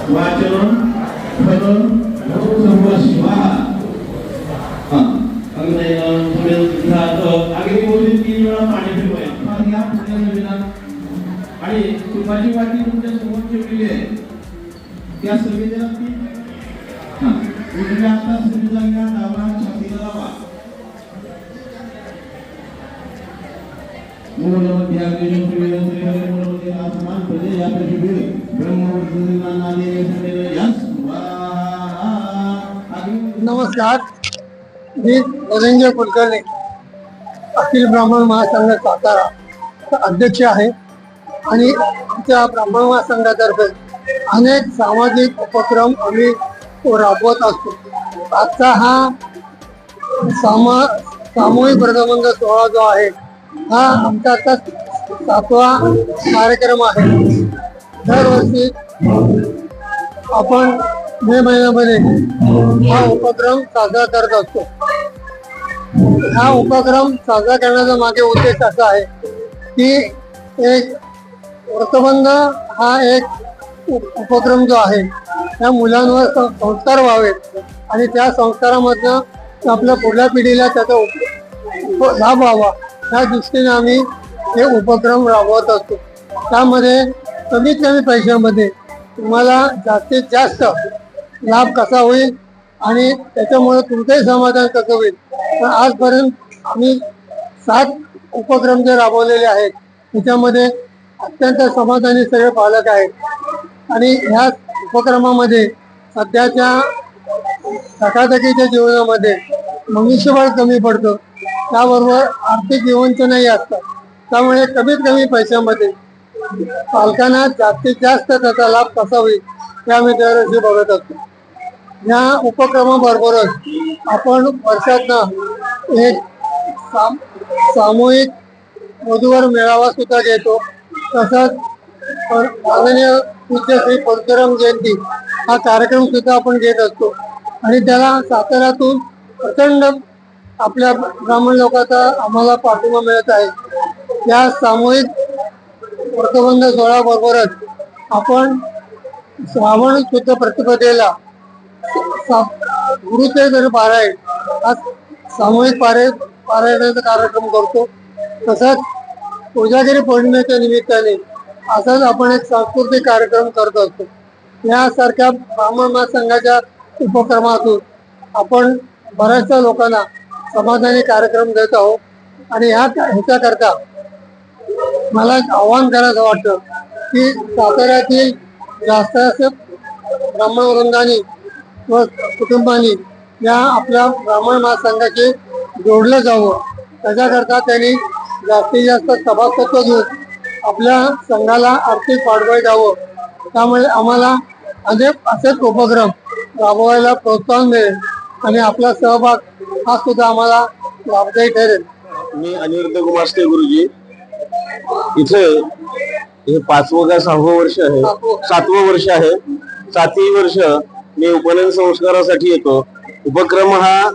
वाचन खरं संभाषिवा आगे बोलली 3 वेळा पाणी पिवूया आणि या पुढच्या नवीनात आणि तुपाची वाटी तुमच्या समोर ठेवलेली आहे त्या समितीला ती उजव्या हातात समितीला घ्या डावा छातीला लावा मूलमध्ये आयोजन केलेलं श्रीहरी मूलमध्ये आसमान प्रजे या प्रतिबीर ब्रह्मवर्धना नाले समेत यस नमस्कार, मी धनंजय कुलकर्णी अखिल ब्राह्मण महासंघ सातारा अध्यक्ष आहे आणि आमच्या ब्राह्मण महासंघातर्फे अनेक सामाजिक उपक्रम आम्ही राबवत असतो. आजचा हा सामूहिक व्रतबंध सोहळा जो आहे हा आमचा आता 7वा कार्यक्रम आहे. दरवर्षी आपण मे महिन्यामध्ये हा उपक्रम साजरा करत असतो. हा उपक्रम साजरा करण्याचा मागे उद्देश असा आहे की एक व्रतबंध हा एक उपक्रम जो आहे त्या मुलांवर संस्कार व्हावेत आणि त्या संस्कारामधनं आपल्या पुढल्या पिढीला त्याचा लाभ व्हावा या दृष्टीने आम्ही हे उपक्रम राबवत असतो. त्यामध्ये कमीत कमी पैशामध्ये तुम्हाला जास्तीत जास्त लाभ कसा होईल आणि त्याच्यामुळे तुमचंही समाधान कसं होईल. तर आजपर्यंत आम्ही 7 उपक्रम जे राबवलेले आहेत त्याच्यामध्ये अत्यंत समाधानी सगळे पालक आहेत आणि ह्या उपक्रमामध्ये सध्याच्या धकाधकीच्या जीवनामध्ये मनुष्यबळ कमी पडतं, त्याबरोबर आर्थिक विवंचनाही असतात. त्यामुळे कमीत कमी पैशामध्ये पालकांना जास्तीत जास्त त्याचा लाभ कसा होईल हे आम्ही दरवर्षी बघत असतो. या उपक्रमाबरोबरच आपण वर्षातनं एक सामूहिक वधूवर मेळावा सुद्धा घेतो. तसंच माननीय पूज्य श्री परशुराम जयंती हा कार्यक्रम सुद्धा आपण घेत असतो आणि त्याला साताऱ्यातून प्रचंड आपल्या ब्राह्मण लोकांचा आम्हाला पाठिंबा मिळत आहे. या सामूहिक व्रतबंध सोहळ्याबरोबरच आपण श्रावण शुद्ध प्रतिपदेला गुरुचरित्र पारायण हा सामूहिक पारायणाचा कार्यक्रम करतो. तसंच कोजागिरी पौर्णिमेच्या निमित्ताने असाच आपण एक सांस्कृतिक कार्यक्रम करत असतो. यासारख्या ब्राह्मण महासंघाच्या उपक्रमातून आपण बऱ्याचशा लोकांना समाधानी कार्यक्रम देत आहोत आणि ह्याच्याकरता मला एक आव्हान करायचं वाटतं की साताऱ्यातील जास्त ब्राह्मण वृंदांनी व कुटुंबांनी या आपल्या ब्राह्मण महासंघाशी जोडलं जावं. त्याच्याकरता त्यांनी जास्तीत जास्त सभासदत्व घेऊन आपल्या संघाला आर्थिक पाठबळ द्यावं. त्यामुळे आम्हाला अनेक असेच उपक्रम राबवायला प्रोत्साहन मिळेल आणि आपला सहभाग हा सुद्धा आम्हाला लाभदायी ठरेल. मी अनिरुद्ध गुमास्ते गुरुजी इथे हे 5वं का 6वं वर्ष आहे 7वं वर्ष आहे. 7ही वर्ष मी उपनयन संस्कारासाठी येतो. उपक्रम हा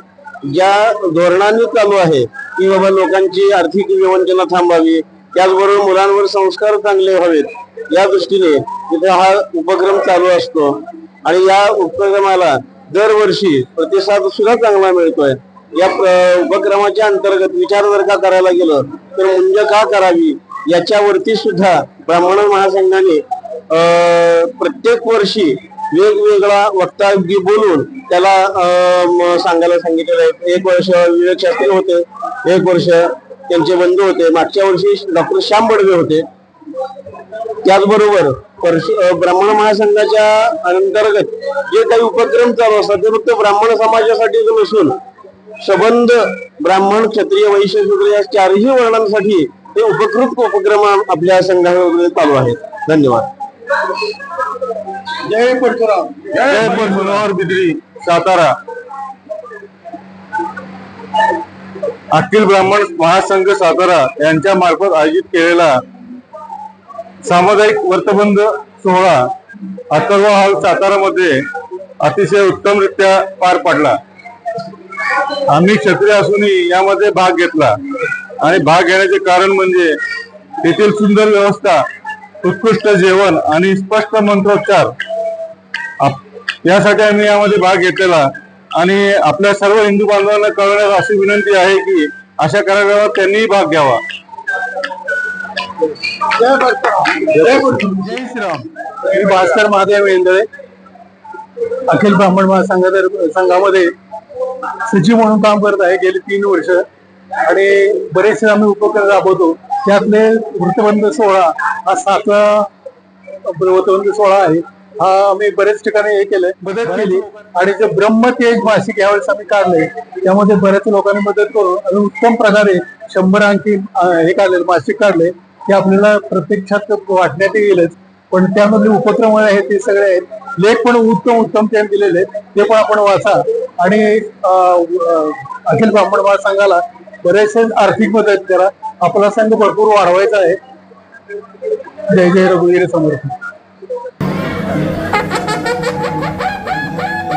ज्या धोरणाने चालू आहे की बाबा लोकांची आर्थिक विवंचना थांबावी, त्याचबरोबर मुलांवर संस्कार चांगले व्हावेत या दृष्टीने तिथे हा उपक्रम चालू असतो आणि या उपक्रमाला दरवर्षी प्रतिसाद सुद्धा चांगला मिळतोय. या उपक्रमाच्या अंतर्गत विचार जर का करायला गेलं तर मुंज का करावी याच्यावरती सुद्धा ब्राह्मण महासंघाने प्रत्येक वर्षी वेगवेगळा वक्तव्य बोलून त्याला सांगायला सांगितलेलं आहे. 1 वर्ष विवेक शास्त्री होते, 1 वर्ष त्यांचे बंधू होते, मागच्या वर्षी डॉक्टर श्याम बडवे होते. त्याचबरोबर ब्राह्मण महासंघाच्या अंतर्गत जे काही उपक्रम चालू असतात ते फक्त ब्राह्मण समाजासाठी नसून संबंध ब्राह्मण क्षत्रिय वैश्य शूद्र या 4ही वर्णांसाठी हे उपक्रम आपल्या संघामध्ये चालू आहेत. धन्यवाद. जय परशुराम. जय परशुराम बिद्री सातारा. अखिल ब्राह्मण महासंघ सातारा यांच्या मार्फत आयोजित केलेला सामुदायिक व्रतबंध सोहळा अथर्व हॉल सातारामध्ये अतिशय उत्तमरित्या पार पडला. आम्ही क्षत्रिय असूनही यामध्ये भाग घेतला आणि भाग घेण्याचे कारण म्हणजे तेथील सुंदर व्यवस्था, उत्कृष्ट जेवण आणि स्पष्ट मंत्रोच्चार यासाठी आम्ही यामध्ये भाग घेतलेला आणि आपल्या सर्व हिंदू बांधवांना कळवण्यास अशी विनंती आहे की अशा कार्यक्रमात त्यांनीही भाग घ्यावा. जय श्रीराम. मी भास्कर महादेव वेंदळे अखिल ब्राह्मण महासंघामध्ये सचिव म्हणून काम करत आहे गेली 3 वर्ष आणि बरेचसे आम्ही उपक्रम राबवतो. त्यातले वृत्तबंध सोहळा हा 7वा वृत्तबंध सोहळा आहे. हा आम्ही बरेच ठिकाणी हे केलंय, मदत केली आणि जे ब्रह्मतेज मासिक यावेळेस आम्ही काढलंय त्यामध्ये बऱ्याच लोकांनी मदत करून आणि उत्तम प्रकारे 100 अंकी हे काढले मासिक काढले ते आपल्याला प्रत्यक्षात वाटण्यात येईलच. पण त्यामधले उपक्रम आहेत ते सगळे आहेत. लेख पण उत्तम त्यांनी दिलेले ते पण आपण वाचा आणि अखिल ब्राह्मण महासंघाला बरेचसे आर्थिक मदत करा. आपला संघ भरपूर वाढवायचा आहे. जय जय रघुवीर समर्थ.